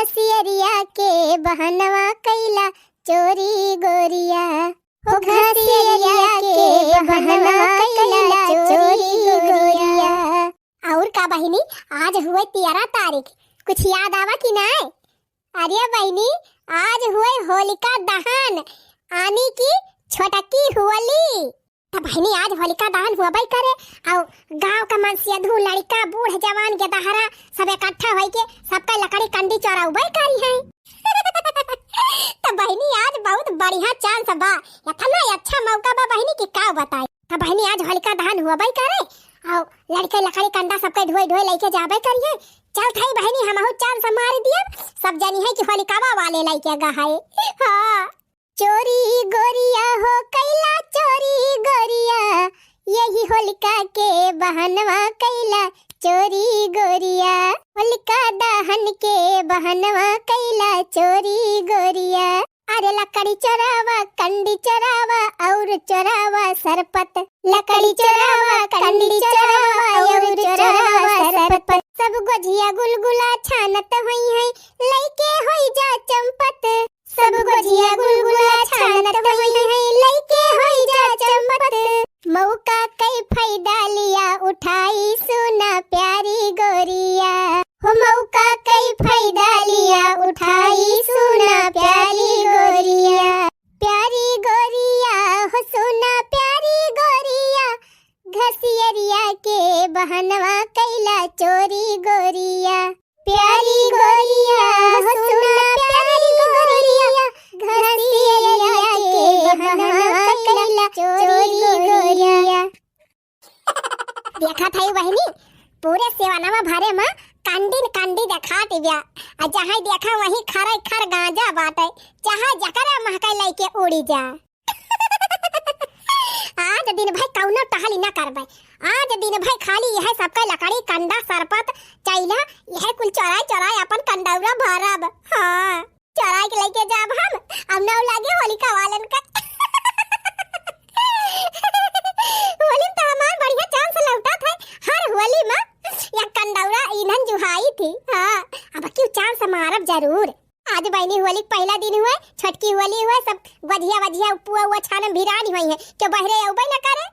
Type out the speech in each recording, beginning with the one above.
घसियरिया के बहनवा कैला चोरी गोरिया, हो घसियरिया के बहनवा कैला चोरी गोरिया। और का बहिनी, आज हुए 13 तारीख, कुछ याद आवा कि नहीं? अरे बहिनी, आज हुए होलिका दहन आनी की छोटकी होली। तो बहिनी आज होलिका दहन हुआ भाई करे, और गांव का मनसिया धू लड़का बूढ़ जवान के दहरा सब इकट्ठा होई के सबका लकड़ी कंडी चोरा उबई करी है। तो बहिनी आज बहुत बढ़िया चांस बा, इतना अच्छा मौका बा बहिनी कि का बताई। तो बहिनी आज होलिका दहन हुआ भाई करे, और लड़के लकड़ी कंडा सबके ढोई ढोई लेके जाबे करिए। चल थाई बहिनी हमहु चांस मार दिए, सब जानी है कि होलिकावा वाले लेके गहाए। हां चोरी गोरिया हो कैला चोरी गोरिया, यही होलिका के बहनवा कैला चोरी गोरिया, होलिका दहन के बहनवा कैला चोरी गोरिया। अरे लकड़ी चोरावा कंडी चोरावा और चोरावा सरपत, लकड़ी चोरावा कंडी चोरावा और चोरावा सरपत। सब गोझिया गुलगुला छानत होई है लइके होई जा चंपत, सब गोझिया गुलगुला छानत होई है लइके होई जा चंपत। मौका कई फायदा लिया उठाई सुना प्यारी गोरिया, हो मौका कई फायदा लिया उठाई सुना प्यारी गोरिया। प्यारी गोरिया हो सुना प्यारी गोरिया, घसियरिया के बहनवा कैला चोरी गोरिया। प्यारी गोरिया हो सुना प्यारी गोरिया, घसियरिया के बहनवा कैला चोरी गोरिया। देखा था बहिनी पूरे सेवानामा भरे में कंडी देखा दिव्या, आ जहाँ देखा वही खरे खर गांजा बाटे, जहाँ जकरा महकाई लेके उड़ी जा। आज दिन भाई कौनो टहली ना करबे, आज दिन भाई खाली यह सबका लकड़ी कंडा सरपत चाहिला, यह कुल चोराई चोराई अपन कंडौरा भरब। हां चोराई के लेके जाब हम, अब ना लागे होलिका वालन का। होली तो हमार बढ़िया चांस लौटा था, हर होली में या कंडौरा ईंधन जुहाई थी। हां अब क्यों चांस मारब जरूर। आज बहनी होली पहला दिन हुआ, छटकी होली हुआ, सब गधिया वधिया पुआ हुआ छानम भिरानी हुई है कि बहरे उबई ना करे।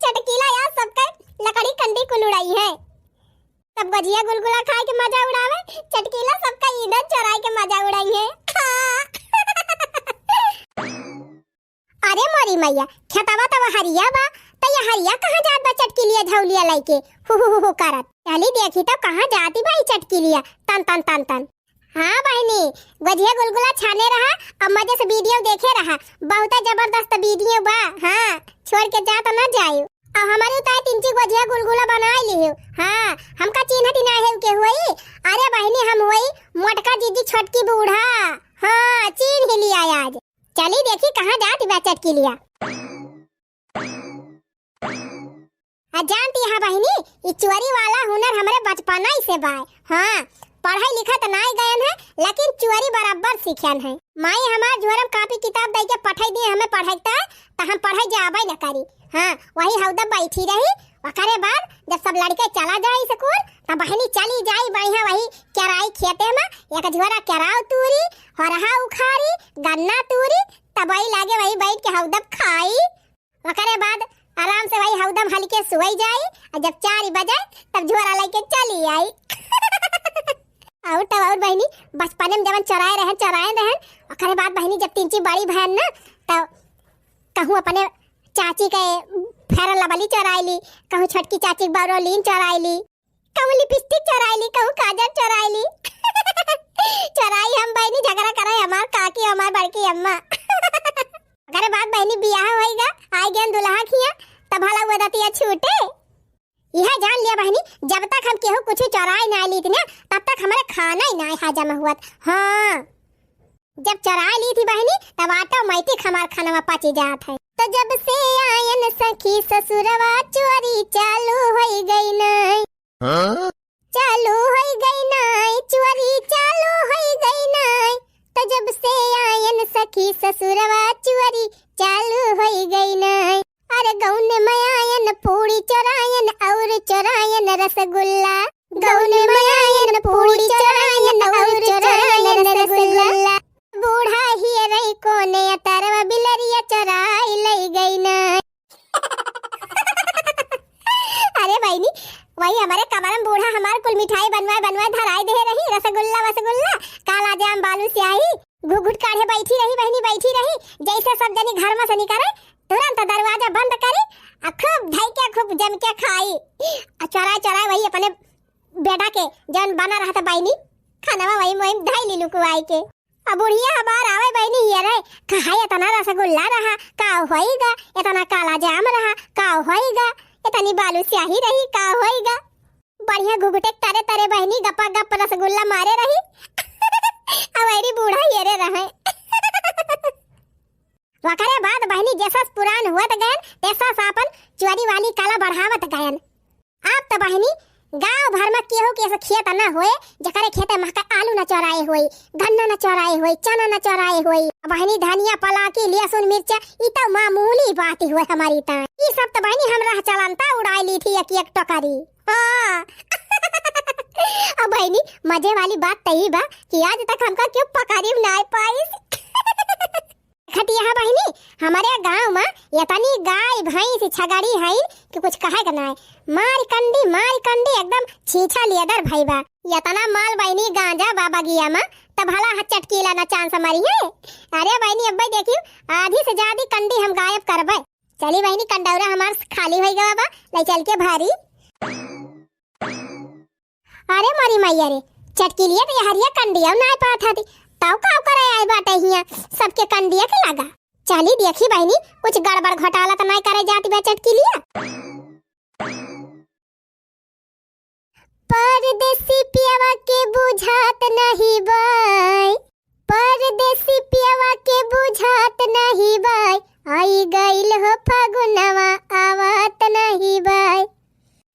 चटकीला यार सबका लकड़ी कंडी कुल उड़ाई है, सब गधिया गुलगुला खाए के मजा उड़ावे, चटकीला सबका ईंधन चोराई के मजा उड़ाई है। अरे मोरी मैया खेतवा तो हरिया बा, तो ये हरिया कहाँ जात बा चटकीलिया झौलिया लेके हु करत। चली देखी तो कहाँ जाती भाई चटकीलिया तन तन तन तन। हाँ बहनी गधिया गुलगुला छाने रहा, अब मजे से वीडियो देखे रहा, बहुत जबरदस्त वीडियो बा। हाँ छोड़ के जा तो न जायो, अब हमारे उतार 3 गधिया गुलगुला बना लियो। हाँ हमका चिन्हत ना है के हुई। अरे बहनी हम हुई मोटका जीजी छोटकी बूढ़ा, हाँ चिन्ह ही लिया आज। चली देखी कहाँ जाती बा चटकीलिया। जानती है बहनी ये चोरी वाला हुनर हमारे बचपना ही से बा। हाँ पढ़ाई लिखा तो नहीं गयन है, लेकिन चोरी बराबर सीखन है। माई हमार जोरम कापी किताब दे के पढ़ाई दी, हमें पढ़ाईता तो हम पढ़ाई जाबे न करी। हाँ वही हौदा बैठी रही, वकरे बाद जब सब लड़के चला जाए स्कूल तो बहनी चली जाई बढ़िया वही केराई खेते में, एक झोरा केराव तूरी, हरहा उखाड़ी, गन्ना तूरी, तब वही लागे वही बैठ के हौदा खाई। वकरे बाद आराम से वही हौदम हल्के सोई जाई, और जब 4 बजे तब झोरा लेके चली आई। और तब और बहनी बचपन में जब चराए रहन, ओकरे बाद बहनी जब 3 बड़ी बहन ना, तब कहूँ अपने चाची के फेरन लवली चराइली, कहूँ छोटकी चाची बरोलीन चराइली, कहूँ लिपस्टिक चराइली, कहूँ काजल चराइली। चराई हम बहनी झगड़ा कराई हमार काकी हमार बड़की अम्मा। अगर बात बहनी बियाह होएगा आई गन दुल्हा खिया तब भला वो दतिया छूटे। यह जान लिया बहनी जब तक हम केहू कुछ चराई ना ली थी ना, तब तक हमारे खाना ही ना हजम हुआ। हाँ जब चराई ली थी बहनी तब ऑटोमेटिक हमार खाना पची जात है। तो जब से आयन सखी ससुरवा चोरी चालू हो गई नहीं, चालू हो गई नहीं, चोरी चालू हो गई नहीं। तो जब से आयन सखी ससुरवा चोरी चालू हो गई नहीं। अरे गौन में आयन पूरी चोरायन और चोरायन रसगुल्ला। गौन में आयन पूरी चरायन और चरायन रसगुल्ला। बूढ़ा ही रही कोने तरवा बिलरिया चराई लई गई ना। अरे बहनी वही हमारे कमरम बूढ़ा हमार कुल मिठाई बनवाए धराई दे रही, रसगुल्ला वसगुल्ला काला जाम बालू स्याही घुघुट काढ़े बैठी रही बहनी, बैठी रही जैसे सब जनी घर में से निकले तुरंत दरवाजा बंद करे आ खूब धई के खूब जम के खाई आ चराए चराए वही अपने बेटा के जन बना रहा था बहनी खाना वही वही धई लीलू कुआई के। अब बुढ़िया हमार आवे बहनी ये रे कहा इतना रसगुल्ला रहा का होएगा, इतना काला जाम रहा का होएगा, इतनी बालू स्याही रही का होएगा। बढ़िया घुघुटे तारे तारे बहनी गप्पा गप रसगुल्ला मारे रही। अवेरी बूढ़ा ये रे रहे। वकरे बाद बहनी जैसा पुरान हुआ तो गयन तैसा सापन चुरी वाली काला बढ़ावत गयन। आप तो बहनी गांव भर में केहू के ऐसा खेत न होए जकरे खेते महका आलू न चौराए होई, गन्ना न चौराए होई, चना न चौराए होई। बहनी धनिया पलाकी लहसुन मिर्चा ई तो मामूली बात ही हुए हमारी ता। ई सब तो बहनी हम रह चलनता उड़ाई ली थी एक एक टोकरी। हां अब बहनी मजे वाली बात तही बा कि आज तक हमका क्यों पकड़ी ना पाई। खटिया बहनी हमारे गांव में इतनी गाय भैंस छगड़ी है कि कुछ कहे का ना। मार कंडी एकदम छीछा लेदर भाई बा। इतना माल बहनी गांजा बाबा गिया में तब भला हाथ चटकीला ना चांस हमारी है। अरे बहनी अब देखियो आधी से ज्यादा कंडी हम गायब करबे। चली बहनी कंडौरा हमार खाली हो गया बा ले चल के भारी। अरे मारी मैया रे चटकी लिए तो हरिया कंडिया ना पात थी ताऊ का करे आए बाटे हिया सबके कंडिया के लगा। चली देखी बहनी कुछ गड़बड़ घोटाला तो नहीं करे जाती बा चटकी लिया। परदेसी पियवा के बुझात नहीं बाई, परदेसी पियवा के बुझात नहीं बाई, आई गइल हो फागुनवा आवत नहीं बाई,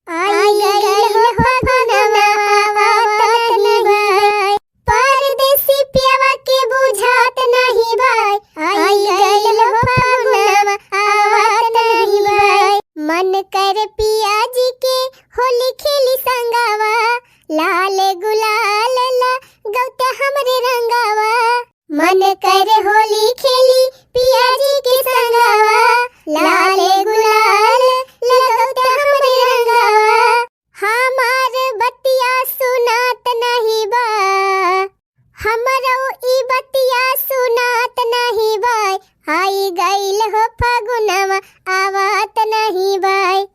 आई गइल हो फागुनवा आवत नहीं बाई। परदेसी पियवा के बुझात नहीं बाई, आई गइल हो फागुनवा आवत नहीं बाई। मन कर पिया जी के होली खेली संगावा, लाल गुलाल ला गौते हमरे रंगावा। मन कर होली खेली पिया जी के संगावा, लाल गुलाल ला गौते हमरे रंगावा। हमार बतिया सुनात नहीं बा, हमरो ई बतिया सुनात नहीं बाई, आई गइल हो फागुनवा आवत नहीं बाई।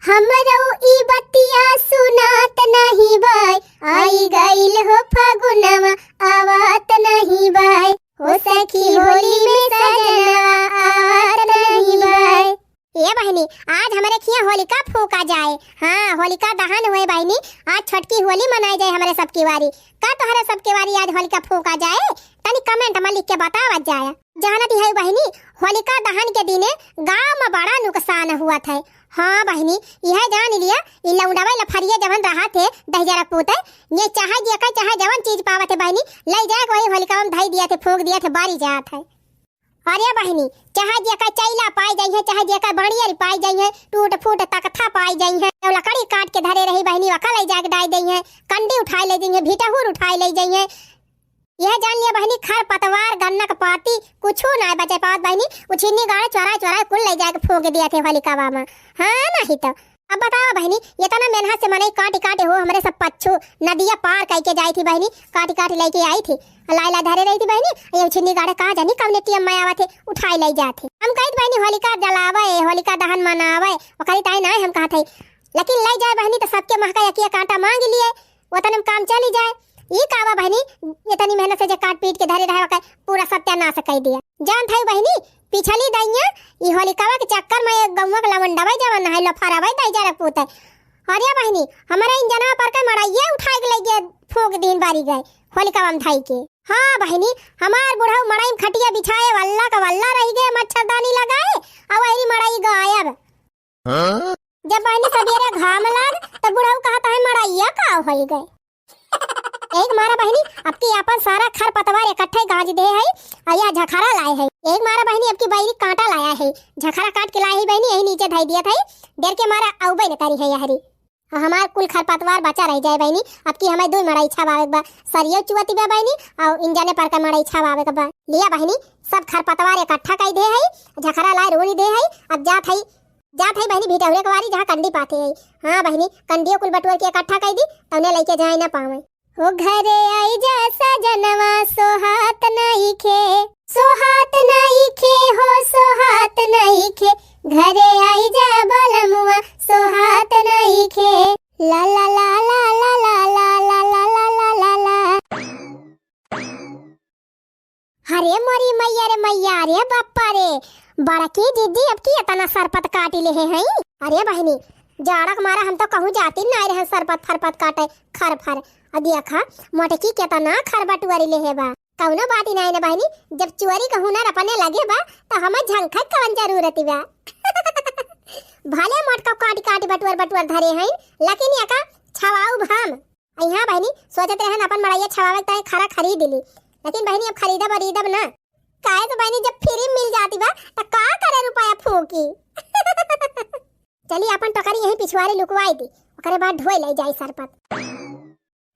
हमरो ई बतिया सुनात नहीं बाई, आई गइल हो फागुनवा आवत नहीं बाई। हो सखी होली में सजनवा आवत नहीं बाई। ये बहनी आज हमारे खिया होलिका फूका जाए। हाँ होलिका दहन हुए बहनी आज छठकी होली मनाई जाए हमारे सबकी वारी। का तोहरे सबके वारी आज होलिका फूका जाए तनी कमेंट में लिख के बतावत जाए। जानती है बहनी होलिका दहन के दिने गांव में बड़ा नुकसान हुआ था। हाँ बहनी यह जान लिया ये लौंडवा लफरिया जवन रहा थे दहजरा पूते ये चाहे जवन चीज पावत है बहनी ले जाए वही होलिका में धई दिया थे फूक दिया थे बारी जात है। अरे बहनी चाहे जेका चैला पाई जाई है चाहे जेका बढ़िया पाई जाई है टूट फूट तकथा पाई जाई है लकड़ी काट के धरे रही बहनी वका ले जाके डाई दई है कंडी उठाई ले जाई है भीटाहुर उठाई ले जाई है। यह जान लिया बहनी खर पतवार गन्नक पाती कुछो ना बचे पावत बहनी उछिन्नी गाड़े चौरा कुल ले जाके फूक दिया थे होलिकावा में। हाँ नहीं तो अब बताओ बहनी ये तो ना मेहनत से मने काटे हो हमारे सब पच्छू नदिया पार करके जाई थी बहनी काटी लेके आई थी लाइला धरे रही थी बहनी ये छिन्नी गाड़े कहा जानी कब ने मैं आवा थे उठाई ले जाते हम कही बहनी होलिका जलावे होलिका दहन मनावे वो कही ताई ना हम कहा थे लेकिन ले जाए बहनी तो सबके महका यकिया कांटा मांग लिए वो तन काम चली जाए। ये कावा बहनी इतनी मेहनत से जो काट पीट के धरे रहे पूरा सत्यानाश कर दिया। जान था बहनी पिछली दैया ये होलिकावा के चक्कर में गौवा के लवंडवा जवन है लफारावा दई जा रपूत है। अरे बहनी हमारे इन जना पर का मड़ाइया उठा के ले गए फूक दिन बारी गए होलिकावा में धाई के। हाँ बहनी हमार बुढ़ा मड़ाई में खटिया बिछाए वल्ला का वल्ला रह गए मच्छरदानी लगाए अब वही मड़ाई गायब। जब बहनी सवेरे घाम लाग तो बुढ़ाऊ कहता है मड़ाइया का हो गए। एक मारा बहनी अब की अपन सारा खर पतवार इकट्ठे गाज दे है और यह झखरा लाए है। एक मारा बहनी अब की बैरी कांटा लाया है झखरा काट के लाए है बहनी यही नीचे धई दिया था डर के मारा औबे ने करी है यहरी। हमार कुल खरपतवार बचा रह जाए बहनी। अब की हमें 2 मड़ाई छावावे बा, सरियो चुवती बा बहनी और इंजने पर का मड़ाई छावावे बा। लिया बहनी सब खरपतवार इकट्ठा कर दे है, झखरा लाए रोड़ी दे है। अब जात है बहनी भीटौरे के वारी जहाँ कंडी पाते है। हाँ बहनी कंडियो कुल बटुर के इकट्ठा कर दी तौने लेके जाए ना पावे। हो घरे आई जा सजनवा सोहात नहीं खे, सोहात नहीं खे हो सोहात नहीं खे, घरे आई जा बलमुआ सोहात नहीं खे। ला ला ला ला ला ला ला ला ला ला ला ला ला। अरे मोरी मैया रे मैया रे बाप्पा रे, बड़ा की दीदी अब की इतना सरपत काटी ले हैं। अरे बहनी जाड़क मारा हम तो कहूँ जाती ना रहे सरपत फरपत काटे खर फर। देखा मोटकी केतना खरबटुआरी ले है बा, कौनो बात ही नहीं ना बहनी। जब चुआरी का हुनर अपने लगे बा तो हमें झंखट कवन जरूरत बा। भले मोटका काटी काटी बटुआर धरे हैं, लेकिन यका छवाऊ भाम यहाँ बहनी सोचते रहन अपन मड़ाइया छवावे तय खरा खरीद ली, लेकिन बहनी अब खरीदब ना काहे तो बहनी जब फ्री मिल जाती बा तो का करे रुपया फूकी। चलिए अपन टोकरी यहीं पिछवाड़ी लुकवाई दी, ओकरे बाद ढोई ले जाई सरपत।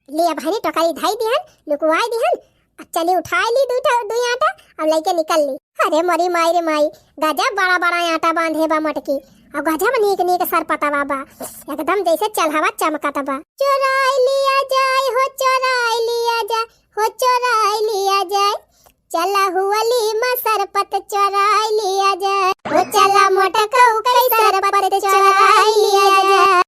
ले बहनी टोकरी धाई दिहन लुकवाई दिहन। अब चली उठाई ली दुई आटा अब लेके निकल ली। अरे मरी माई रे माई गजब बड़ा बड़ा आटा बांधे बा मटकी, अब गजब नीक सरपता बा एकदम जैसे चलहवा चमकता बा। चोराई लिया जाए हो चोराई लिया जाए हो चोराई लिया जाए, चला हुअली मा सरपत चोराई लिया जाए, हो चला मोटका कई सरपत चोराई लिया जाए।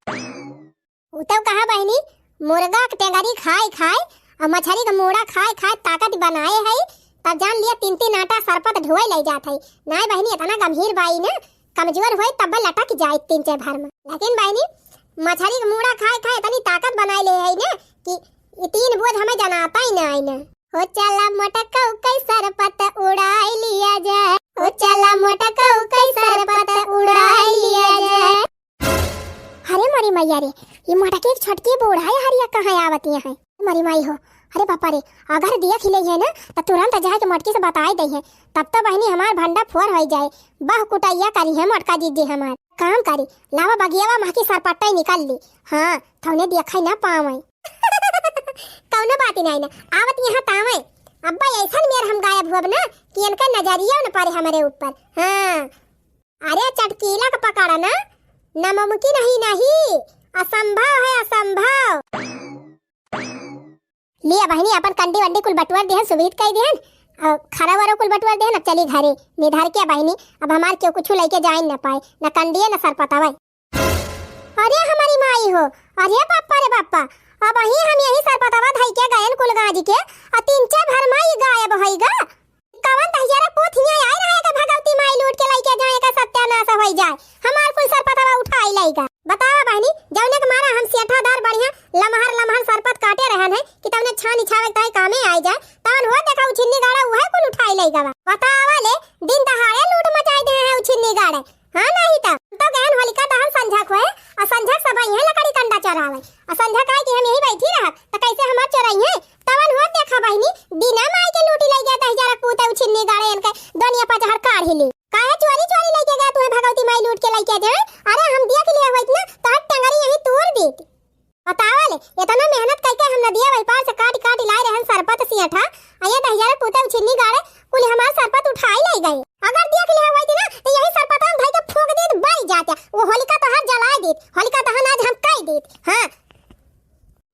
उतव कहा बहनी मुर्गा के टेंगरी खाए और मछली का मोड़ा खाए ताकत बनाए है, तब जान लिया 3 आटा सरपत ढोए ले जात है। नहीं बहनी इतना गंभीर बाई ना कमजोर होए तब लटक जाए 3 भर में, लेकिन बहनी मछली का मोड़ा खाए इतनी ताकत बनाए ले है ना कि 3 बोझ हमें जनाता ही नहीं ना। हो चला मोटका कई सरपत उड़ाई लिया जाए, हो चला मोटका कई सरपत उड़ाई लिया जाए। अरे मरी मैया रे ये मोटकी छोटकी बूढ़ाई हरिया कहाँ आवती है मरी माई हो। अरे पापा रे अगर देख ले है ना तो तुरंत जाए के मोटकी से बताई दे है, तब तो बहनी हमार भंडा फोर हो जाए। बह कुटैया करी है मोटका जीजी हमार काम करी लावा बगियावा माँ की सरपट्टा निकाल ली। हाँ थोने देखा ना पावे। कौनो बात ही नहीं ना आवत यहाँ तावे। अब्बा ऐसा मेर हम गायब हुआ ना कि इनका नजरिया न पारे हमारे ऊपर। हाँ अरे चटकीला का पकड़ा ना नामुमकिन ही नहीं, असंभव है असंभव। लिया बहनी अपन कंडी वंडी कुल बटुआर देहन सुविध कई देहन और खरा वारो कुल बटुआर देहन। अब चली घरे निधार के बहनी अब हमार क्यों कुछ लेके जाए न पाए न कंडिए न सर पतावे। अरे हमारी माई हो, अरे पापा रे पापा अब हम यही सर पतावा धई के गयन कुल गाजी के और 3 भर माई गायब होईगा। कवन तहियारा पोथिया आए रहे का भगवती माई लूट के लेके जाए का सत्यानाश हो जाए, हमार कुल सर पतावा उठाई लेगा। बतावा बहनी जौने के मारा हम सेठादार बढ़िया लमहर सरपत काटे रहन है कि तवने छानी छावे तय कामे आई जाए तवन हो देखा उछिन्नी गाड़ा उहे कुल उठाई लेगा। बतावा ले दिन दहाड़े लूट मचाई दे है उछिन्नी गाड़े। हां नहीं तो गहन होलिका दहन संझा को है और संझा सब यही लकड़ी कंडा चरावे और संझा काहे कि हम यही बैठी रह त कैसे हमार चराई है तवन हो देखा बहनी बिना माई के लूटी ले गया 10,000 पूता उछिन्नी गाड़े इनके दुनिया पर जहर काढ़ ही ले काहे चोरी लेके गया तू भगवती माई लूट के लेके जाए। अरे हम दिया के लिए होइत ना तो टंगरी यही तोड़ देती। बतावा ले इतना मेहनत करके हम नदिया व्यापार से काट लाए रहन सरपत सियाठा आये 10,000 पूता उछिन्नी गाड़े कुल हमार सरपत उठाई ले गए। अगर दिया के लिए होइत ना तो यही सरपत हम भाई के फूंक देत बई जाते वो होलिका तो हर जला देत होलिका दहन आज हम कई देत। हां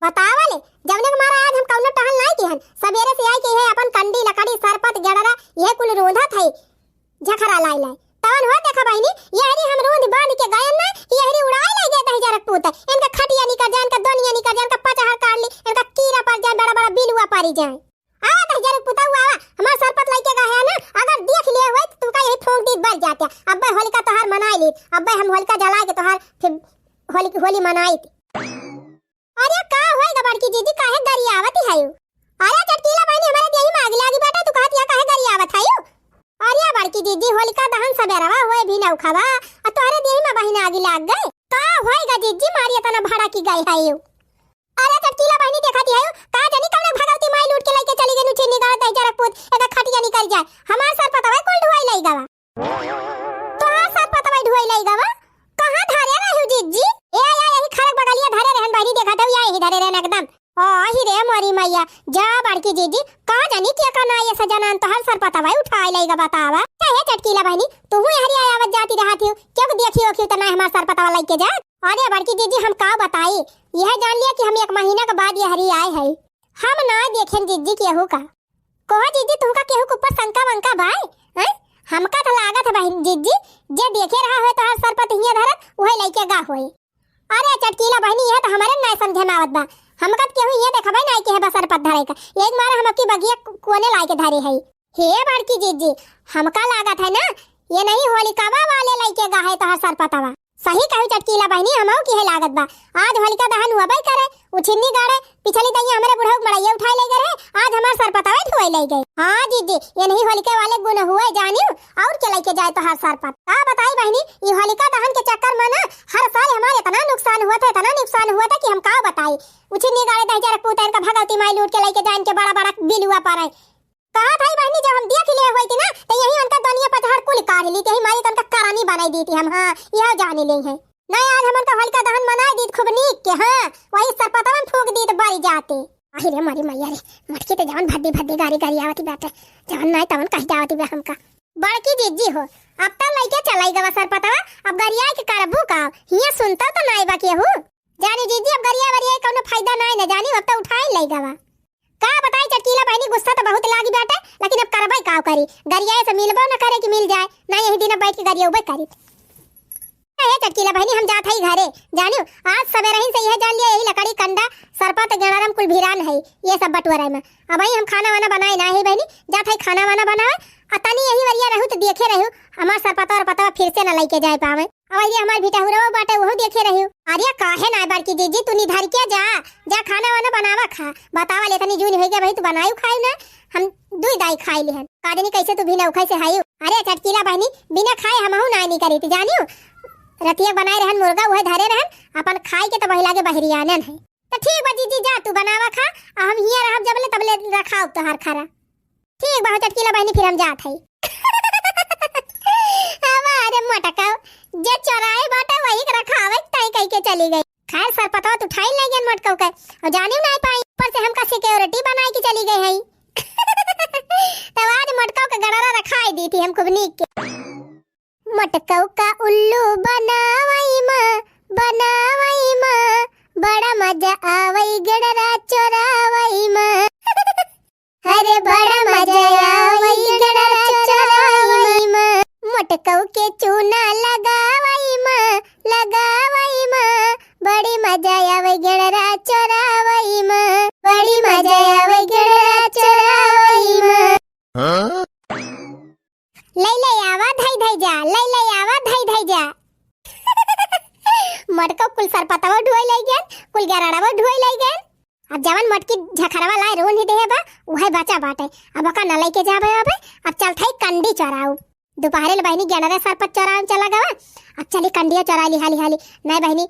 बतावा ले जवने के मारा आज हम कौनो टहल नहीं किहन सवेरे से आई के है अपन कंडी लकड़ी सरपत गड़रा ये कुल रोंधा थे झखरा लाई तवन हो देखा बहनी यहरी हम रोंद बांध के गयन ना यहरी उड़ाई ले गए 10,000 पूत इनका खटिया निकल जाए इनका दुनिया निकल जाए इनका पचहर काट ली इनका कीड़ा पर जाए बड़ा बड़ा बिलुआ पारी जाए। आ 10,000 पूता हुआ हमार सरपत लेके गए है ना अगर देख लिए हुए तो तुमका यही फूंक दी बढ़ जाते। अब होलिका तोहार मनाई ली अब हम होलिका जला के तोहार फिर होली मनाई थी। अरे का होएगा बड़की दीदी काहे गरियावत है यू। अरे चटकीला बहनी हमारे देही में आग लागी बेटा तू कहत या काहे गरियावत है यू। अरे बड़की दीदी होलिका दहन सबेरवा होए भी न उखावा और तोहरे देही में बहिना आग लाग गए का होएगा दीदी मारिया तना भाड़ा की गई है यू। अरे चटकीला बहनी देखत है यू का जानी कौन भगवती माई लूट के लेके चली गई नुठी निगाह दई जरा पूत एका खटिया निकल जाए हमार सर पतवा कोल ढुआई लई गावा तो सर पतवा ढुआई लई गावा कहां धारे रहू दीदी ए या यही खरक बगलिया धारे बतावा चाहे चटकीला बहनी तू हरी आवत जाती रहत हो क्यों देखियो कि तना हमार सर पतावा लेके जा। अरे बड़की जीजी हम का बताई यह जान लिया कि हम 1 महीना के बाद ये हरी आए है हम ना देखें जीजी केहू का कहो जीजी तुमका केहू के ऊपर शंका वंका भाई हैं हमका तो लागत है बहन जीजी जे देखे रहा है तो हर सर पत हिया धरत वही लेके गा होई। अरे चटकीला बहनी यह तो हमारे ना समझे में आवत बा हमका केहू ये देखबे ना कि है बसर पत धरे का एक मारे हम की बगिया कोने लाके धरे है। हे बड़की जीजी हमका लागत है ना ये नहीं होलिकावा वाले लेके गा है तो हर सर पतावा सही कहू चटकीला बहनी हमहू की है लागत बा आज होलिका दहन हुआ बई करे उछिन्नी गाड़े पिछली दैया हमरे बुढ़ऊ मड़ैया उठाए ले गए आज हमार सर पतावा धोए ले गए। हां जीजी ये नहीं होलिका वाले गुण हुए जानियो और के लेके जाए तो हर सर पत का बताई बहनी ये होलिका दहन के चक्कर में ना हर साल हमारे इतना नुकसान हुआ था कि हम का बताई उछिन्नी गाड़े दह जरा पुतर का भगवती माई लूट के लेके जान के बड़ा बड़ा बिलुआ पारे कहा भाई बहनी जब हम देख लिए हुई थी ना तो यही उनका दुनिया पचहड़ कुल काढ़ ली थी हमारी तो उनका करानी बनाई दी थी हम। हां यह जाने ले हैं नहीं आज हम उनका होलिका दहन मनाई दी खूब नीक के हां वही सर पतावन फूंक दी तो बारी जाते अरे मारी मैया रे मटके ते जान भद्दी भद्दी गाड़ी गाड़ी आवती बाटे जान नहीं तवन कह जावती बे हमका बड़की जीजी हो अब तो लइके चलाई गवा सर पतावा अब गरिया के करबू का हिया सुनता तो नहीं बा केहू जानी जीजी अब गरिया कोनो फायदा नहीं न जानी अब तो उठाई लई गवा का बताई चटकीला बहनी गुस्सा तो बहुत लागी बाटे लेकिन अब करबै का करी गरिया से मिलबो न करे कि मिल जाए ना यही दिन बैठ के गरिया उबे करी ए चटकीला बहनी हम जात हई घरे जानियो आज सवेरे ही से यह जान लिया यही लकड़ी कंडा सरपत गणारम कुल भिरान है ये सब बटुआरे में अब हम खाना वाना बनाए ना है बहनी जात हई खाना वाना बनाए अतनी यही वरिया रहू तो देखे रहू हमार सरपत और पता फिर से न लेके जाए पावे अब ये हमार बेटा हुरवा बाटे वो देखे रहू। अरे काहे ना बड़की जीजी तू निधर के जा खाना वाना बनावा खा बतावा ले तनी जून हो गया भाई तू बनायू खाई ना हम दुई दाई खाई ले कादनी कैसे तू बिना उखाई से हायू। अरे चटकीला बहनी बिना खाए हमहू ना नहीं करी थी जानियो रतिया बनाए रहन मुर्गा वह धरे रहन अपन खाई के तो बहिला के बहरियानन है तो ठीक बा जीजी जा तू बनावा खा हम हिया रहब जबले तबले रखाओ तो हर खरा ठीक बा चटकीला बहनी फिर हम जात हई। हमारे मटका जे चोराए बाटे वही रखावे तई कह के चली गई खैर सर पता तो उठाई ले गन मटका का और जाने नहीं पाई ऊपर से हमका सिक्योरिटी बनाई के चली गई है तब आज मटका का गड़ारा रखाई दी थी हमको नीक के मटका का उल्लू बनावई मां बड़ा मजा आवई गड़रा चोरावई मां अरे बड़ा मजा आवई गड़रा चोरावई मां मटकौ के चूना लगावई मां बड़ी मजा आवे गड़रा चोरावई मां बड़ी मजा आवे गड़रा चोरावई मां ले आवा धई जा मटकौ कुल सर पतावा ढोई लई गन कुल गराड़ावा ढोई लई गन अब जवन मटकी झखरवा लाए रोन ही देहे बा उहे बचा बाटे अब का न लेके जाबे अब चल थई कंडी चराऊ दोपहरे ले बहनी गणरे सर पर चरान चला गवा अब चली कंडिया चरा ली हाली नहीं बहनी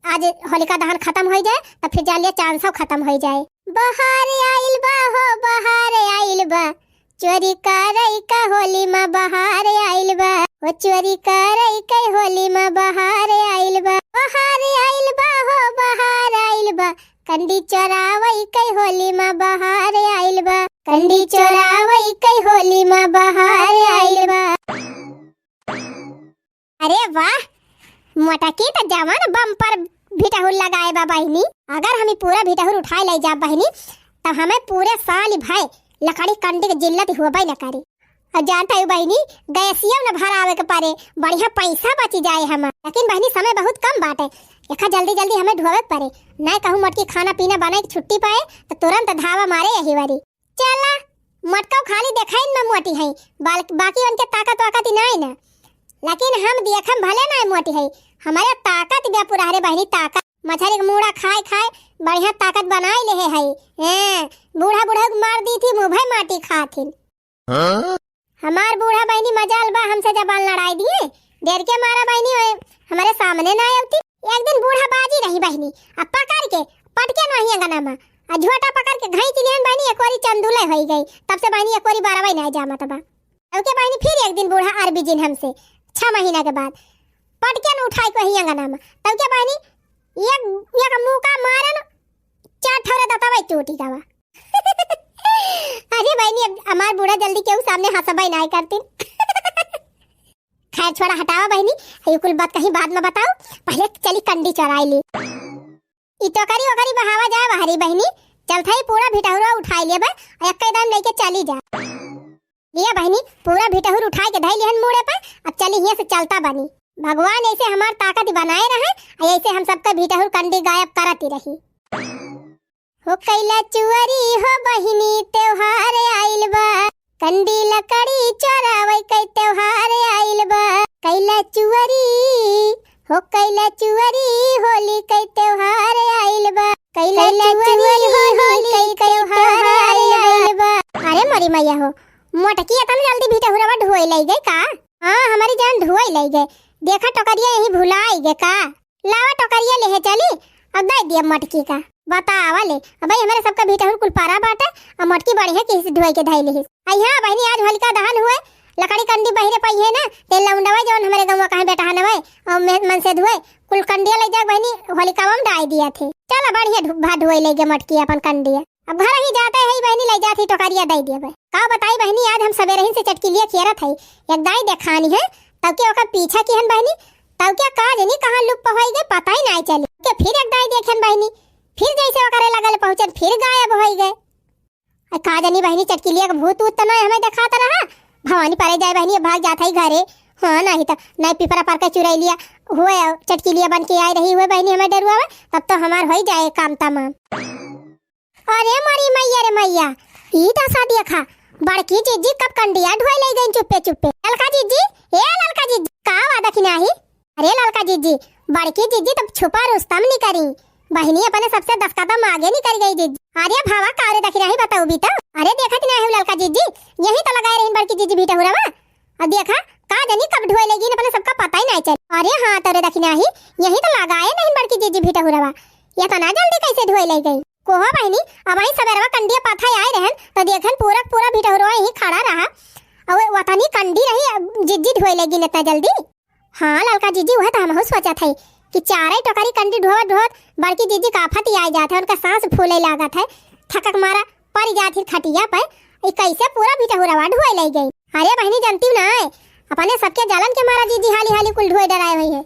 आज होलिका दहन खत्म हो जाए तो फिर जालिया चांसो खत्म हो जाए। बहार आइल बा हो बहार आइल बा चोरी करई का होली में बहार आइल बा ओ चोरी करई का होली में बहार आइल बा हो बहार आइल बा कंडी चोरावई का होली में बहार आइल बा कंडी चोरावई का होली में बहार आइल बा। अरे वाह मटकी तो जवान बम पर भिटहुर लगाए बा बहनी अगर हमें पूरा भिटहुर उठाए ले जा बहनी तब हमें पूरे साल भाई लकड़ी कंडी के जिल्लत हुआ न करी और जानता है बहनी गैसिया न भर आवे के पारे बढ़िया पैसा बची जाए हम लेकिन बहनी समय बहुत कम बाटे एखा जल्दी जल्दी हमें ढोवे पड़े नहीं कहूँ मटकी खाना पीना बनाए की छुट्टी पाए तो तुरंत धावा मारे यही वारी चला मटका खाली देखाई न मोटी है बाकी उनके ताकत वाकत नहीं ना लेकिन हम देखम भले ना मोटी है हमारे ताकत बे पूरा रे बहनी ताकत मछली का मुड़ा खाए बढ़िया ताकत बनाई ले है बूढ़ा को मार दी थी मुँह भाई माटी खाथिन हमार बूढ़ा बहनी मजाल बा हमसे जबान लड़ाई दिए देर के मारा बहनी हमारे सामने ना आती एक दिन बूढ़ा बाजी रही बहनी अब पकड़ के पटके नहीं गनामा आ झोटा पकड़ के घई चिलियन बहनी एक बारी चंदुले हो गई तब से बहनी एक बारी 12 नहीं जामा तबा ओके बहनी फिर एक दिन बूढ़ा अरबी जिन हमसे 6 महीना के बाद पटके न उठाई को ही गनामा तब के बहनी एक मुंह का मारन 4 ठोरे दतावे चोटी जावा अरे बहनी अब हमार बूढ़ा जल्दी केहू सामने हंसबई नहीं करती। खैर छोड़ा हटाओ बहनी, ये कुल बात कहीं बाद में बताओ, पहले चली कंडी चराई ली। इतोकरी ओकरी बहावा जाए बाहरी बहनी, चलता ही पूरा भिटहुरा उठाई ले बे, एक कदम लेके चली जा। लिया बहनी पूरा भिटहुर उठाई के धई लिहन मुड़े पे, अब चली यहाँ से चलता बनी। भगवान ऐसे हमार ताकत बनाए रहे, ऐसे हम सबका भिटहुर कंडी गायब करती रही। हो कैला चुअरी हो बहिनी त्योहार आइल बा, कंडी लकड़ी चोरावे कई त्योहार आइल बा। कैला चुअरी हो कैला चुअरी होली कई त्योहार आइल बा, कैला चुअरी होली कई त्योहार आइल बा। अरे मरी मैया हो मोटकी इतना जल्दी भिटहुरवा ढोई लई गई का? हां हमारी जान ढोई लई गई, देखा टोकरिया यही भुलाई गए का? लावा टोकरिया लेहे चली, अब दे दिया मटकी का। बतावा ले अब भाई हमारे सबका भिटहुर कुल पारा बाटे, अब मटकी बढ़िया किसी ढोई के धई लेही। आई हां बहनी आज होलिका दहन हुए, लकड़ी कंडी बहिरे पई है ना, तेल लौंडवा जवन हमारे गांव कहां बेटा हनवे और मन से धोए कुल कंडिया ले जा बहनी होलिका में डाई दिया थे। चल बढ़िया भा ढोई ले गे मटकी अपन कंडिया। अब घर ही जाते है बहनी ले जाती टोकरिया दे दिया। का बताई बहनी आज हम सवेरे ही से चटकिलिया खेरत है, एक दाई देखानी है तब के ओकर पीछा किहन बहनी, तब क्या का जनी कहां लुप्त होई गए पता ही नहीं चली के फिर एक दाई देखन बहनी, फिर जैसे ओकरे लगल पहुंचन फिर गायब होई गए। का जनी बहनी चटकिलिया का भूत ऊत नहीं हमें दिखाता रहा, भवानी परे जाए बहनी भाग जाता ही घरे। हाँ नहीं तो नहीं पिपरा पर के चुराई लिया हुए चटकिलिया बन के आई रही हुए बहनी हमें डरुआ, तब तो हमार हो जाए काम तमाम। अरे मरी मैया रे मैया ई तो सा देखा बड़की जीजी कब कंडिया ढोई ले गई चुप्पे चुप्पे। ललका जीजी ए ललका जीजी का वादा की नहीं? अरे ललका जीजी बड़की जीजी तब छुपा रुस्तम नहीं करी, बहनी अपने सबसे 10 कदम आगे नहीं कर गई जीजी। अरे भावा कारे दखी नहीं बताओ भी तो। अरे देखा कि नहीं ललका जीजी यही तो लगाए रही बड़की जीजी भिटहुरवा, अब देखा का जनी कब ढोई लेगी अपने सबका पता ही नहीं चल। अरे हां तोरे दखी नहीं यही तो लगाए नहीं बड़की जीजी भिटहुरवा, ये तो ना जल्दी कैसे ढोई ले गई। कोहा बहनी अब आई सवेरवा कंडिया पाथा आए रहन तो देखन पूरा भिटहुरवा यही खड़ा रहा, और वतनी कंडी रही जिज्जी ढोई लेगी इतना जल्दी। हां ललका जीजी वह तो हम हो सोचा था कि चारे टोकरी कंडी ढोत ढोत बड़की जीजी का आफत ही आ जाता है, उनका सांस फूले लागत है, थकक मारा पड़ जाती खटिया पर, कैसे पूरा भिटहुरवा ढोई ले गई। अरे बहनी जानती हूं ना अपने सबके जलन के मारा जीजी हाली हाली कुल ढोई डराए हुई है।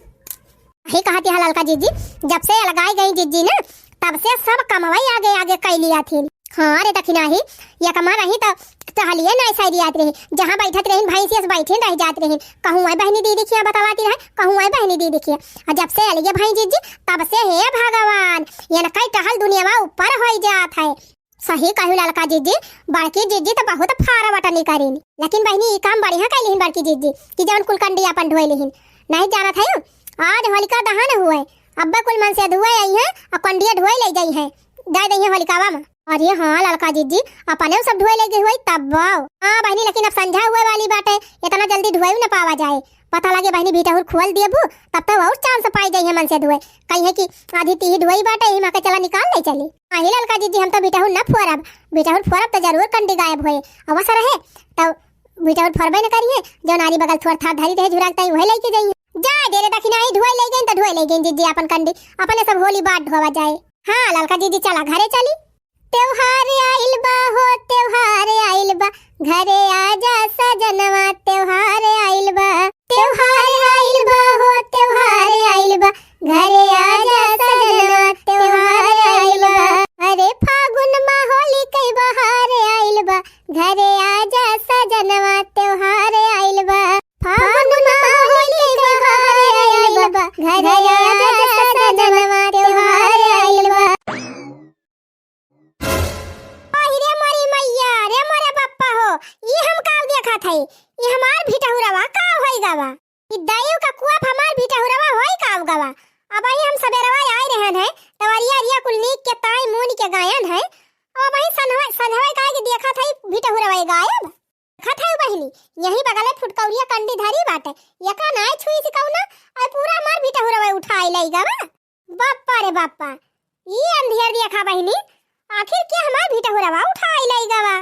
ही कहती है ललका जीजी जब से लगाई गई जीजी ना तब से सब कमवाई आगे आगे कई लिया थी। हाँ रे दखिना ही ये कमा रही तो टहलिए ना साइड याद रही, जहाँ बैठत रही भाई से बैठे रह जात रही, कहूँ आई बहनी दीदी खिया बतावाती रहे, कहूँ आई बहनी दीदी खिया, और जब से अलिए भाई जीजी तब से हे भगवान ये न कई टहल दुनिया ऊपर हो जात है। सही कहू ललका जीजी बड़की जीजी तो बहुत फारा बटनी करीन, लेकिन बहनी ये काम बढ़िया कैली बड़की जीजी कि जवन कुल कंडी अपन ढोई लिहिन। नहीं जाना था आज होलिका दहन हुए, अब्बा कुल मन से धुए आई है और कंडिया ढोई ले गई है दे दई है होलिकावा में। अरे हाँ ललका जीजी अपने सब ढोई ले गई हुई तब। हाँ बहनी लेकिन अब संझा हुए वाली बात है, इतना जल्दी ढोई न पावा जाए, पता लगे बहनी भिटहुर खोल दिए भू तब तो और चांस पाई गई है मन से धुए, कही है कि आधी तीही ढोई बाटे ही माके चला निकाल नहीं चली। नहीं ललका जीजी हम तो भिटहुर न फोरब, भिटहुर फोरब तो जरूर कंडी गायब होए, अवसर रहे तो भिटहुर फोरबे न करिए, जो नारी बगल थोड़ा था धरी रहे झुराकता ही वही लेके जाइए। जा डेरे दखिना ही ढोई ले गई तो ढोई ले गई जीजी अपन कंडी, अपने सब होली बात ढोवा जाए। हाँ ललका जीजी चला घरे चली। त्योहार आइल बा हो त्योहार आइल बा, घरे आजा सजनवा त्योहार आइल बा, त्योहार आइल बा हो त्योहार आइल बा, घरे आजा सजनवा त्योहार आइल बा। अरे फागुन में होली कई बहार आइल बा, घरे आजा सजनवा त्योहार आइल बा, फागुन में होली कई बहार आइल बा, घरे आजा सजनवा त्योहार आइल बा। ये हम काव देखा था ये हमार भिटहुरवा काव होई गावा, ई दाइयो का कुआप हमार भिटहुरवा होई काव गावा। अब आई हम सबेरवा आए रहन है तवरिया रिया कुलनीक के ताई मोनी के गायन है, अब आई संधवा काहे के देखा था भिटहुरवा गायब देखा था बहिनी यही बगल फुटकौरिया कंडी धरी बाटे, यका नाय छुई से कहू ना और पूरा हमार भिटहुरवा उठाई लई गावा। बाप्पा रे बाप्पा ये अंधियर देखा बहिनी आखिर क्या हमार भिटहुरवा उठाई लई गावा।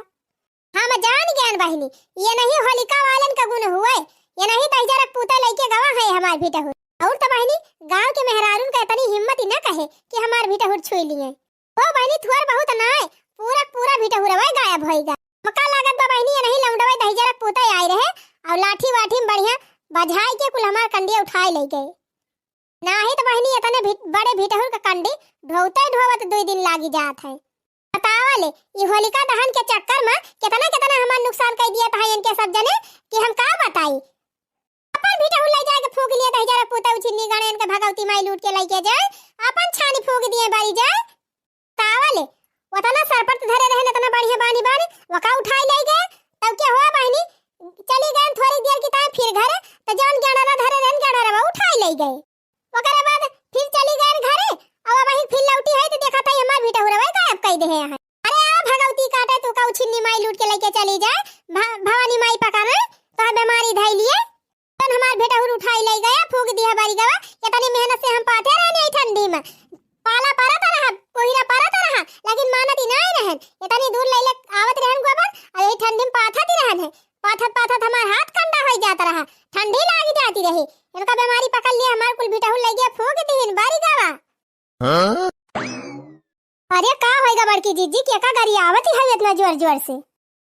हम जान ज्ञान बहनी ये नहीं होलिका वालन का गुण हुए, ये नहीं तैजरक पूता लेके गवा है हमार भिटहुर। और तो बहनी गांव के मेहरारून का इतनी हिम्मत ही न कहे कि हमार भिटहुर छुई लिए। ओ बहनी थुआर बहुत ना है पूरा पूरा भीटा हुरवा गायब होइगा। मका लागत बा बहनी नहीं लौंडवा दही जरा पोता आई रहे और लाठी वाठी में बढ़िया बजाई के कुल हमार कंडिया उठाए ले गए। नाही तो बहनी इतने बड़े भीटहुर का कंडी ढोते ढोवत 2 दिन लागी जात है। बतावा ले ये होलिका दहन के चक्कर में कितना कितना हमार नुकसान कर दिया था इनके सब जने कि हम का बताई। अपन भीटहुर ले जाके फूक लिया दही जरा पोता उछिन्नी गाने इनके भगवती माई लूट के लेके जाए अपन छानी फूक दिए बारी जाए। बतावा ले वतना सर पर धरे रहे इतना बढ़िया बानी बानी वका उठाई ले गए। तब क्या हुआ बहनी चली गए थोड़ी देर की टाइम फिर घर तो जौन गणरा धरे रहन गणरा उठाई ले गए। ओकरे बाद फिर चली गए घरे अब वही फिर लौटी है तो देखा था हमार भीटहुरवा गायब कर दे है। अरे आ भगवती काटे तू का उछिन्नी माई लूट के लेके चली जाए भवानी माई पकाने तो बीमारी धई लिए तन हमार भीटहुर उठाई ले गया फूक दिया बारी गवा। इतनी मेहनत से हम पाते रहने ठंडी में पाला परत रहा कोहिरा परत रहा लेकिन मानती नहीं रहन इतनी दूर ले आवत रहन गोबर और ये ठंडी में पाथत रहन है पाथत हमार हाथ कंडा हो जाता रहा ठंडी लागी जाती रही इनका बीमारी पकड़ लिया हमार कुल भीटहुर ले गया फूक दीन बारी गवा। अरे का होएगा बड़की जीजी के का गाड़ी आवत है इतना जोर जोर से।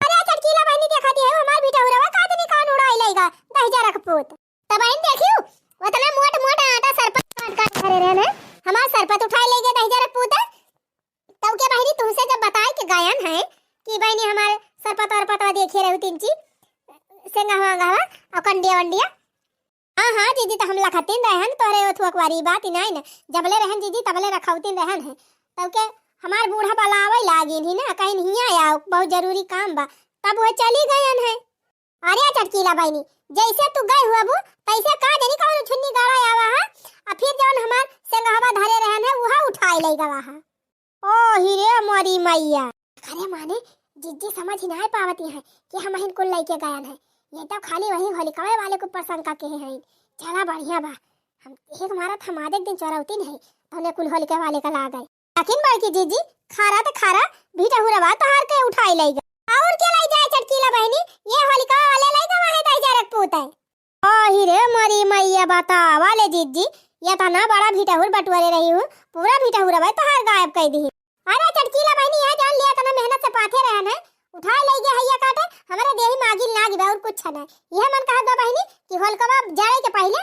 अरे चटकीला बहनी देखती है हमार भीटहुरवा कादनी कान उड़ाई लेगा दही जरा का पोत तब बहन देखियो उतना मोट मोट आटा सर पर काट करे रहने हमार सर पर उठाई ले गए दही जरा पोत। तब क्या बहनी तुमसे जब बताए कि गायन है कि बहनी हमारे सर पर और पतवा देखे रहे 3 चीज सेंगा गवा और कंडिया वंडिया। हां जीजी तो हम लखतीन रहन तोरे ओथुकवारी बात ही नहीं न जबले रहन जीजी तबले रखौतीन रहन है। तब के हमार बूढ़ा पलावे लागिन ही ना कहीं नहीं आया बहुत जरूरी काम बा तब वो चली गयन है। अरे चटकीला बहनी जैसे तू गई हुआ बू तैसे का जनी कौन छुन्नी गाड़ा आवा है और फिर जौन हमार सेंगहवा धरे रहन है वहां उठाई ले गवा है। ओ हिरे मोरी मैया अरे माने जीजी समझ ही नहीं पावती है कि हम हिन कुल लेके गयन है ये तो खाली वही होलिकावे वाले को प्रसंग के हैं चला बढ़िया बा हम एक हमारा थमादे एक दिन चौरावती नहीं तने कुल होलिका वाले का ला गए लेकिन बड़की जीजी खारा तो खारा भीटहुरवा तो हार के उठाई ले गए और क्या लाई जाए चटकीला बहनी ये होलिका वाले लाई गवा है दही जरा पोत है। ओ हिरे मोरी मैया बता वाले जीजी ये तो ना बड़ा भीटहुर बटवारे रही हूं पूरा भीटहुरवा तो हार गायब कर दी। अरे चटकीला बहनी ये जान लिया तना मेहनत से पाथे रहन है उठाई ले गया हैया काटे हमारे देही मागिल ना गिबा और कुछ नहीं यह मन कहा दो बहनी कि होलकवा जाए के पहले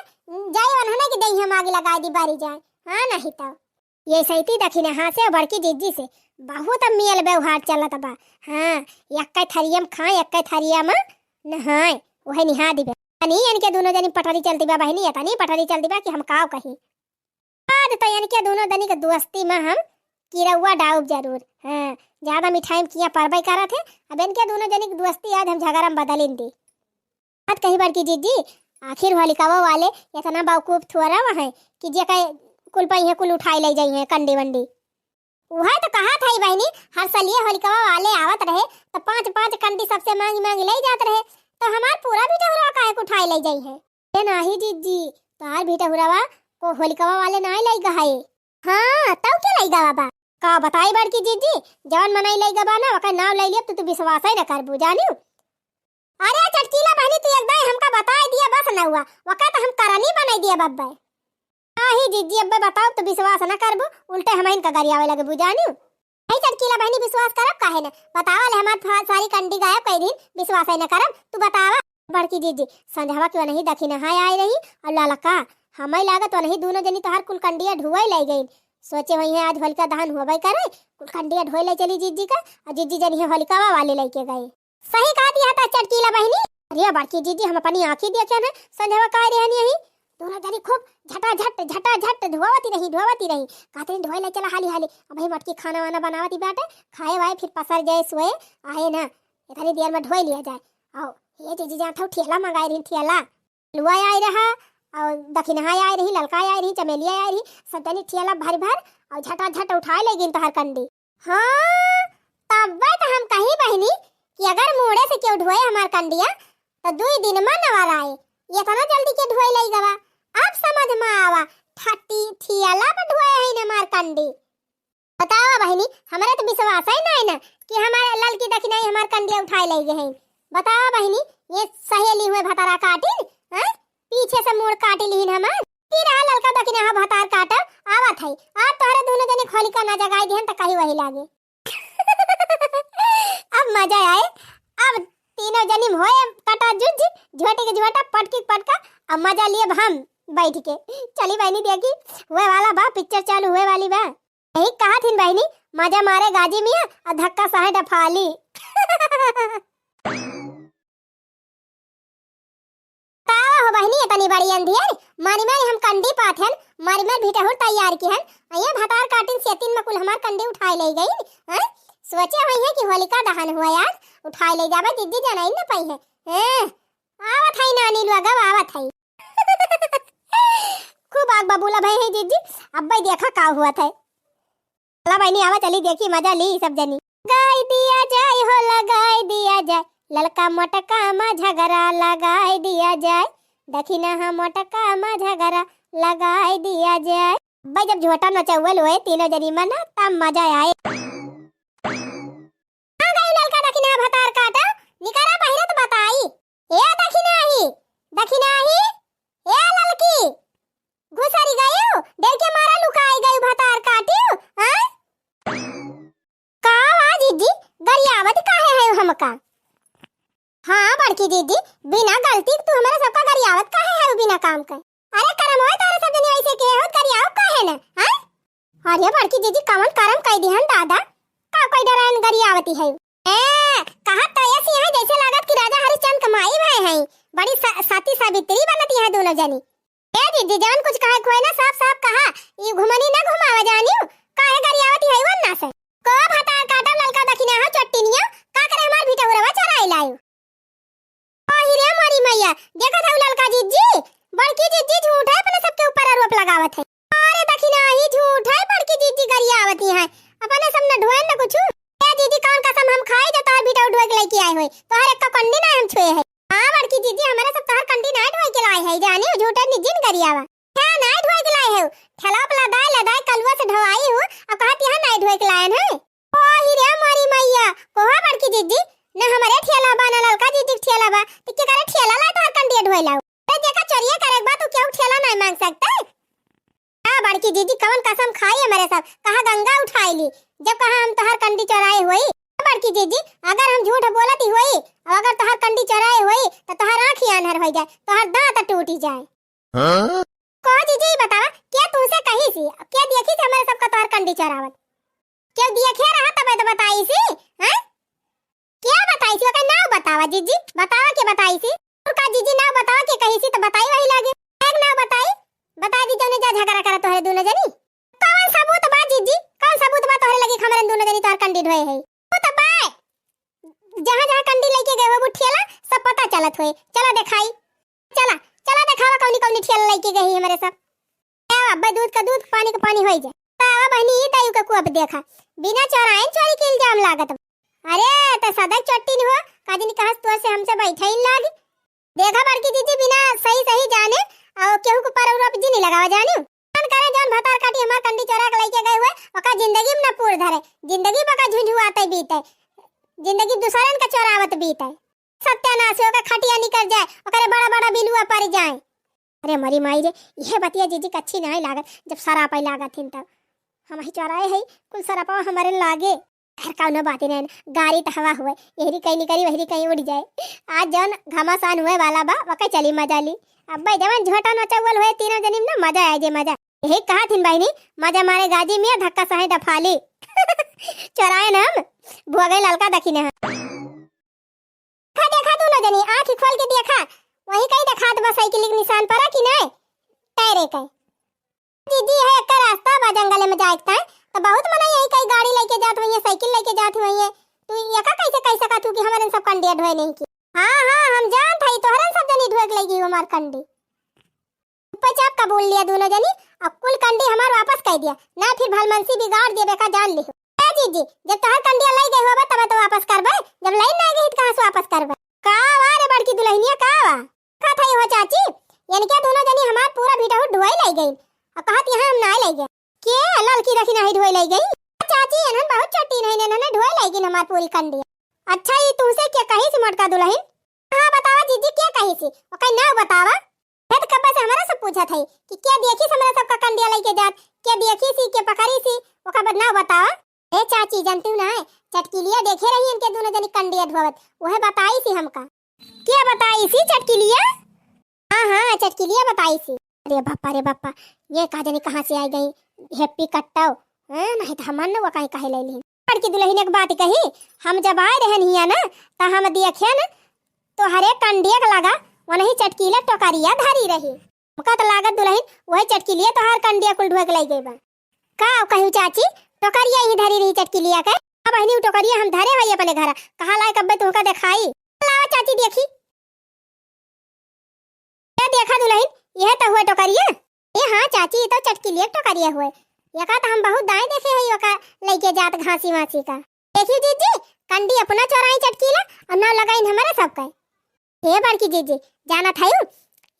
जाए वनहने की देही मागी लगाई दी बारी जाए। हां नहीं तो ये सहीती दखिने हां से बड़की जीजी से बहुत मियल व्यवहार चलत बा। हां यक्का थरियम खा यक्का थरिया में नहाय ओहे निहा दिबे नहीं इनके दोनों जनी पटरी चलती बा बहनी ये तनी पटरी चलती बा कि हम काव कही आज तो इनके दोनों जनी के दोस्ती में हम किरौआ डाउब जरूर। हां ज्यादा मिठाई में किया परबई करा थे अब इनके दोनों जनी की दोस्ती आज हम झगड़ा में बदलिन दी बात कही बड़की जीजी आखिर होलिकावा वाले इतना बेवकूफ थोड़ा है कि जे कई कुल पई है कुल उठाई ले जाई है कंडी वंडी वह तो कहा था बहनी हर साल ये होलिकावा वाले आवत रहे तो 5 कंडी सबसे मांगी मांगी ले जात रहे तो हमार पूरा भीटहुरवा काहे को उठाई ले जाई है। ए नाही जीजी तार भीटहुरवा को होलिकावा वाले नहीं ले गए। हां तब क्या ले गवा बा का बताई बड़की जीजी जवन मनाई ले गवा ना ओका नाम ले लिया तू विश्वास ही न करबू जानियो। अरे चटकीला बहनी तू एकदम हमका बता दिया बस ना हुआ ओका तो हम करनी बनाई दिया बब्बा। हां जीजी अब बताओ तो विश्वास न करबू उल्टे हम इनका गरियावे लगे बुझानियो। नहीं चटकीला बहनी विश्वास करब काहे न बतावा ले हमार सारी कंडी गायब कई दिन विश्वास ही न करब तू बतावा। बड़की जीजी संध्यावा क्यों नहीं दखी नहाय आई रही और लालका हमें लागत तो नहीं दोनों जनी तोहार कुल कंडिया ढुआई ले गई सोचे वही है आज होलिका दहन होबे करे कुल कंडिया ढोई ले चली जीजी का और जीजी जनी होलिकावा वाले लेके गए। सही कहा दिया था चटकीला बहनी। अरे बड़की जीजी हम अपनी आंखें देखे ना संध्यावा कह रहनी यही दोनों जनी खूब झटा झट धोवती रही कहते ढोई ले चला हाली हाली अब भाई मटकी खाना वाना बनावती बाटे खाए वाए फिर पसर जाए सोए आए ना इतनी देर में ढोई लिया जाए। आओ ये जीजी जान था ठेला मंगाई रही ठेला लुआ आई रहा और दखिनहाई आई रही ललका आई रही चमेलिया आई रही सब जनी ठेला भर और झटा झट उठाए ले गिन तोहर कंडी। हां तब तो हम कही बहनी कि अगर मोड़े से क्यों ढोए हमार कंडिया तो 2 दिन में नवार आए ये तना जल्दी के ढोए ले गवा अब समझ में आवा ठट्टी ठियाला में ढोए है न मार कंडी। बतावा बहनी हमारे तो विश्वास है नहीं ना कि हमारे ललकी दखिनाई हमार कंडिया उठाए ले गए हैं। बतावा बहनी ये सहेली हुए भतारा काटिन हैं पीछे से मोड़ काटी लीन हमार फिर आ ललका दखिना हा भतार काटा आवत है आज तोहरे दोनों जने खोली का ना जगाई देहन त कहीं वही लागे। अब मजा आए। अब तीनों जनी होए कटा जुज, झोटे के झोटा, पटकी पटका। अब मजा लिए हम बैठ के। चली बहनी देखी हुए वाला बा, पिक्चर चालू हुए वाली बा। यही कहा थी बहनी, मजा मारे गाजी मियां और धक्का साहे डफाली। तावा हो बहनी इतनी बड़ी अंधियार, मारी मारी हम कंडी पात हन, मारी मारी भीटा तैयार की हन। अये भातार काटिन सेतिन में कुल हमार कंडी उठाई ले गई। हैं सोचे हुई है कि होलिका दहन हुआ यार, उठाई ले जाबे दीदी जाना ही ना पाई है। आवत है नानी लोग, आवत है। खूब आग बबूला भाई है दीदी। अब भाई देखा का हुआ था। चला बहनी आवा, चली देखी मजा ली सब जनी। गाय दिया जाए हो लगाई दिया जाए, लड़का मोटका मा झगड़ा लगाई दिया जाए, दखिना हम मोटका मा झगड़ा लगाई दिया जाए। भाई जब झोटा नचौल हुए तीनों जनी मना तब मजा आए। लड़का दखिना भतार काटा निकारा पहिरा तो बताई। ए दखिना ही ए लड़की घुसरी गयो, देख के मारा लुकाई गयो भतार काटियो। हां का आवाज जी गरियावत काहे है हमका? हां बड़की दीदी, बिना गलती तू हमारा सबका गरियावत काहे है बिना काम के? अरे करम होए तारे सब जने ऐसे के हो गरियाव काहे न? हां अरे बड़की दीदी कौन करम कह दिहन दादा, का कोई डरान गरियावती है? ए कहा तो ऐसी है जैसे लागत कि राजा हरिश्चंद्र कमाई भय है, बड़ी सती सावित्री बनती है दोनों जनी। ए दीदी जान कुछ कहे कोई ना, साफ साफ कहा ई घुमनी ना घुमावा जानियो, काहे गरियावती है वन्ना से? को भतार काटा ललका दखिना हो चट्टिनिया, का करे हमार भीटा हुरवा चराई लायो। ओही रे मारी मैया, देखत है ललका जीजी, बड़की जीजी झूठ है अपने सबके ऊपर आरोप लगावत है। अरे दखिना ही झूठ है, बड़की जीजी गरियावती है, अपने सब न ढोए न कुछ। ए दीदी कौन कसम हम खाए जो तार भीटा ढोए के लेके आए होए, तोहर एक कंडी ना हम छुए है। हां बड़की दीदी हमारे सब तार कंडी ना ढोए के लाए है, जाने झूठा निजिन गरियावा। क्या ना ढोए के लाए है? ठेला पे लदाई कलवा से ढवाई हो, अब कहती है ना ढोए के लाए है। ओही रे मारी मैया, कोहा बड़की दीदी न हमारे ठेला बा न ललका दीदी ठेला बा, तो के करे ठेला ला तार कंडी ढोए लाओ। ए देखा चोरिया करे बा तो क्यों ठेला नहीं मांग सकता? हां बड़की दीदी कौन कसम खाई है मेरे सब, कहा गंगा उठाई ली जब कहा हम तोहर कंडी चोराए हुई। बड़की दीदी अगर हम झूठ बोलती हुई और अगर तोहर कंडी चोराए हुई तो तोहर आंख ही अंधर हो जाए, तोहर दांत टूट जाए। हां को दीदी बतावा क्या तुमसे कही सी, क्या देखी थी हमारे सबका तोहर कंडी चोरावत? क्या देखे रहा तब तो बताई सी? हैं क्या बताई सी? ओके नाम बतावा जीजी, बतावा के बताई सी? का जीजी नाम बतावा के कही सी तो बताई वही लागे। एक नाम बताई, बता दी जने जा झगड़ा करा तोहरे दोनों जनी। कौन सबूत बा जीजी, कौन सबूत बा तोहरे लगी हमरे दोनों जनी तोहर कंडी ढोए है? वो तो बा जहां कंडी लेके गए हो ठेला सब पता चलत होए। चला दिखाई, चला चला दिखावा कौनी कौनी ठेला लेके गई हमारे सब। ए अब्बा दूध का दूध पानी का पानी होई जाए। तावा बहनी ई तायू का कुआ देखा बिना चोराए चोरी के इल्जाम लागत। अरे त सदा चट्टी न हो काजनी कहस तो से हमसे बैठा ही लाग। देखा बड़की दीदी बिना सही सही जाने और केहू को पर और जी नहीं लगावा जाने। मन करे जान भतार काटी हमार कंडी चोरा के लेके गए हुए, ओका जिंदगी में न पूर धरे, जिंदगी बका झुंझुआते बीते, जिंदगी दूसरन का चोरावत बीते, सत्यानाश होकर खटिया निकल जाए, ओकरे बड़ा बड़ा बिलुआ पड़ जाए। अरे मरी माई रे, यह बतिया जीजी कच्छी नहीं लागत, जब सरापा लागत हिन तब हम ही चोराए है कुल सरापा हमारे लागे। घर का न बातें नहीं, गाड़ी तो हवा हुए, यही कहीं निकली वही कहीं उड़ जाए। आज जौन घमासान हुए वाला बा वके चली मजा ली। अब भाई जवन झोटा नचौल हुए तीनों जनी में मजा आए जे मजा। यही कहा थी बहनी, मजा मारे गाजी में धक्का सहे डफाली। चोराए न हम भुआ ललका दखिने देखा दोनों जनी आंख खोल के देखा, वही कहीं देखा तो बस साइकिल के निशान पड़ा कि नहीं टैरे के। दीदी है एक रास्ता बा जंगल में जाए तो बहुत मना यही कहीं गाड़ी लेके जात हुई है, साइकिल लेके जात हुई है, तू यका कैसे कह सका तू कि हमारे सब कंडिया ढोए नहीं की? हां हां हम जानत हई तोहरन सब जनी ढोए लगी हमार कंडी। ऊपर चाप का बोल लिया दोनों जनी, अब कुल कंडी हमार वापस कह दिया ना, फिर भलमनसी बिगाड़ देबे का जान लिहो। ए जीजी जब तोहर कंडिया लई गई होबे तब तो वापस करबे, जब लई ना गई त कहां से वापस करबे? का रे बड़की दुल्हनिया का वा का थई हो चाची, यानी क्या दोनों जनी हमार पूरा भीटा ढोए लई गई और कहत यहां हम ना लई गए के लड़की रखी नहीं ढोए लई गई? चाची एनन बहुत छोटी नहीं ने ढोए लई गई हमार पूरी कंडी। अच्छा ये तुमसे क्या कही सी मोटका दुल्हन? हां बतावा जीजी क्या कही सी, और कहीं ना बतावा है तो कब से हमारा सब पूछा थई कि क्या देखी हमरा सब का कंडिया लेके जात, क्या देखी सी के पकड़ी सी, ओका बाद ना बतावा। ए चाची जानती ना चटकिलिया देखे रही इनके दोनों जनी कंडिया धोवत, वह बताई सी हमका। क्या बताई सी चटकिलिया? हाँ हाँ चटकिलिया बताई सी। अरे बापा ये कहा जाने कहाँ से आई गई हैप्पी कट्टाओ, नहीं तो हमन न वो कहीं कहे ले ली। लड़की दुल्हन एक बात कही, हम जब आए रहन हिया ना तो हम देखे न तो हरे कंडिया का लगा वही चटकीला टोकरिया धारी रही। हमका तो लागत दुल्हन वही चटकिलिया तो हर कंडिया कुल ढोक ले गई बा। का कहूँ चाची टोकरिया ही धरी रही चटकिलिया के। अब बहनी टोकरिया हम धरे भाई अपने घर कहाँ लाए कब्बे तुमका दिखाई। लाओ चाची देखी, ये देखा दुल्हन यह तो हुआ टोकरिया। ए हाँ चाची ये तो चटकिलिया टोकरिया हुए। ये का तो हम बहुत दाएं देखे है का लेके जात घासी वासी का। देखिए जीजी कंडी अपना चोराई चटकीला और ना लगाई हमारे सबका। हे बड़की जीजी जाना था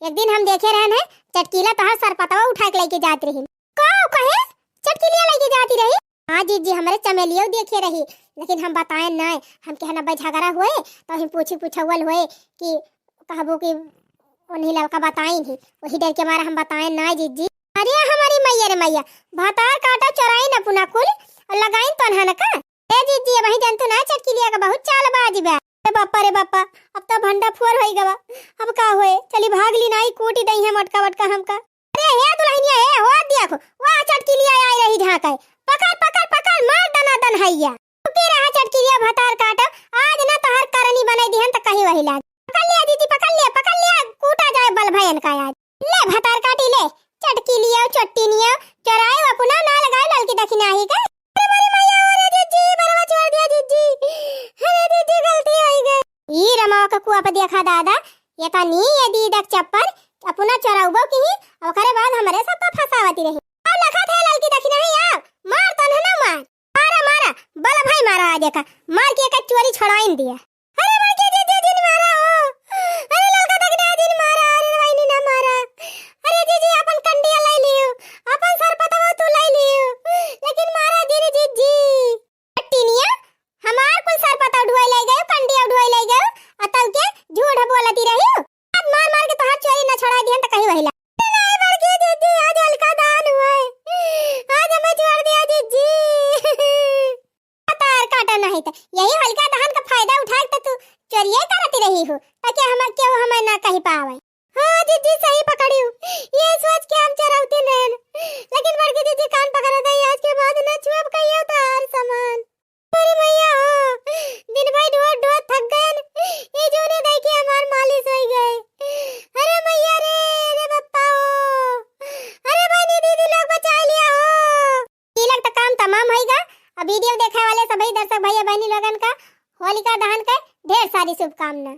एक दिन हम देखे रहन है चटकीला तो हर सरपतवा उठा के लेके जात रही। कहे चटकिलिया लेके जाती रही? हाँ जीजी हमारे चमेलिया देखे रही, लेकिन हम बताए नहीं। हम कहना भाई झगड़ा हुए तो हम पूछल हुए कि कहबो कि उन्हीं लड़का बताई नहीं, वही डर के मारा हम बताए ना जीजी। अरे हमारी मैया रे मैया भातार काटा चोराई न पुना कुल और लगाई तो ना का। ए जीजी वही जंतु ना चटकिलिया का बहुत चालबाज बा। रे बापा अब तो भंडा फुअर होई गवा। अब का होए चली भाग ली नाई कूटी दई है मटका वटका हमका। अरे हे दुल्हनिया हे हो देखो वाह चटकिलिया आई रही झांकाई। पकड़ मार दना दन हैया। के रहा चटकिलिया भातार काटा आज ना तो हर करनी बनाई दिहन त कहीं वही लाग। पकड़ लिया दीदी पकड़ लिया कूटा जाए बल भयन का आज। ले भातार काटी ले चटकिलिया चट्टीनिया चराए अपना ना लगाए ललकी दखी नाही का। अरे मेरी मैया अरे जीजी बरवा छोड़ दिया जीजी। अरे दीदी गलती हो गई। ई रमा का कुआ पे देखा दादा ये का नी ये दीदक चप्पर अपना चराउबो की और करे बाद हमारे सब पे फसावती रही। अब लखा थे ललकी दखी नहीं यार मार तो ना मारा बल भाई मारा आज का मार के एक चोरी छड़ाइन दिया। अरे बड़के जीजी जिन मारा हो। अरे ललका दखी ना जिन मारा अरे भाई ने ना मारा। अरे जीजी अपन कंडिया ले लियो अपन सर पतवा तू ले लियो लेकिन मारा जीरी जीजी। टीनिया हमार कुल सर पता उठवाई ले गए कंडिया उठवाई ले गए अतल के झूठ बोलती रही। आज मार के तो हाथ चोरी न छड़ा दिहन त कहीं वही ला। नहीं बड़के जीजी आज हल्का दान हुआ आज हमें छोड़ दिया जीजी। तार काटा नहीं था यही हल्का दान का फायदा उठा के तू चोरियां करती रही हो ताकि हम क्यों हमें ना कहीं पावे। हाँ जीजी सही पकड़ी ये सोच के हम चराउते रहन लेकिन बड़की जीजी कान पकड़ गई आज के बाद न छुप कहियो तो हर सामान। अरे मैया दिन भाई ढोर थक गए ये जोने देख के हमार मालिश हो गए। अरे मैया रे बापा अरे भाई दीदी लोग बचा लिया हो। ये लग तो काम तमाम होएगा। अब वीडियो देखने वाले सभी दर्शक भैया बहनी लोगन का होलिका दहन का ढेर सारी शुभकामनाएं।